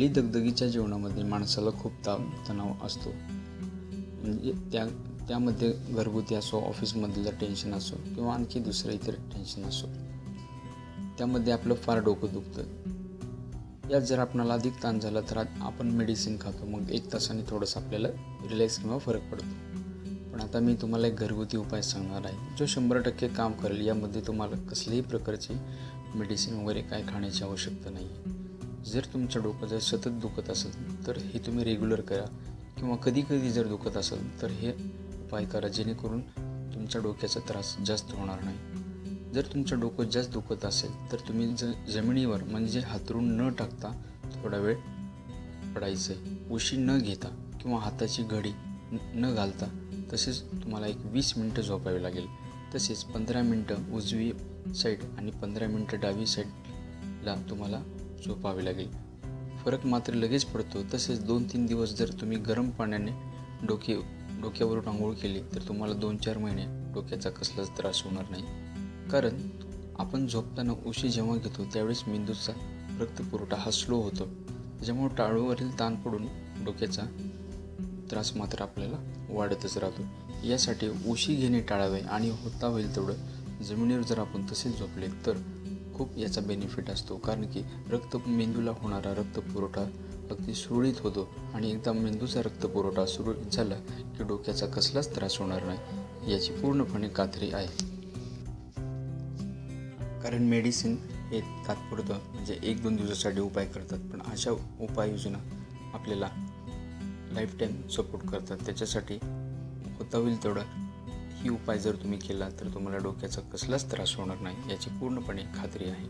हल्ली दगदगीच्या जीवनामध्ये माणसाला खूप तणाव असतो. म्हणजे त्यामध्ये घरगुती असो, ऑफिसमधलं टेन्शन असो किंवा आणखी दुसरं इतर टेन्शन असो, त्यामध्ये आपलं फार डोकं दुखतं. यात जर आपणाला अधिक ताण झाला तर आपण मेडिसिन खातो. मग 1 तासाने थोडंसं आपल्याला रिलॅक्स किंवा फरक पडतो. पण आता मी तुम्हाला एक घरगुती उपाय सांगणार आहे, जो 100% काम करेल. यामध्ये तुम्हाला कसल्याही प्रकारची मेडिसिन वगैरे काय खाण्याची आवश्यकता नाही. जर तुमचं डोकं जर सतत दुखत असेल तर हे तुम्ही रेग्युलर करा, किंवा कधी जर दुखत असेल तर हे उपाय करा, जेणेकरून तुमच्या डोक्याचा त्रास जास्त होणार नाही. जर तुमचं डोकं जास्त दुखत असेल तर तुम्ही जमिनीवर म्हणजे हातरून न टाकता थोडा वेळ पडायचं आहे, उशी न घेता किंवा हाताची घडी न घालता. तसेच तुम्हाला एक 20 मिनटं झोपावे लागेल. तसेच 15 मिनटं उजवी साईड आणि 15 मिनटं डावी साईडला तुम्हाला झोपावे लागेल. फरक मात्र लगेच पडतो. तसेच 2-3 दिवस जर तुम्ही गरम पाण्याने डोक्यावरून आंघोळ केली तर तुम्हाला 2-4 महिने डोक्याचा कसलाच त्रास होणार नाही. कारण आपण झोपताना उशी जेव्हा घेतो त्यावेळेस मेंदूचा रक्तपुरवठा हा स्लो होतो. त्याच्यामुळे टाळूवरील ताण पडून डोक्याचा त्रास मात्र आपल्याला वाढतच राहतो. यासाठी उशी घेणे टाळावे आणि होता होईल तेवढं जमिनीवर जर आपण तसेच झोपले तर खूप याचा बेनिफिट असतो. कारण की मेंदूला होणारा रक्तपुरवठा अगदी सुरळीत होतो आणि एकदा मेंदूचा रक्तपुरवठा सुरळीत झाला की डोक्याचा कसलाच त्रास होणार नाही, याची पूर्णपणे खात्री आहे. कारण मेडिसिन हे तात्पुरतं म्हणजे 1-2 दिवसासाठी उपाय करतात, पण अशा उपाययोजना आपल्याला लाईफ टाईम सपोर्ट करतात. त्याच्यासाठी होता होईल तेवढा ही उपाय जर तुम्ही केला तर तुम्हाला डोक्याचा कसलाच त्रास होणार नाही, याची पूर्णपणे खात्री आहे.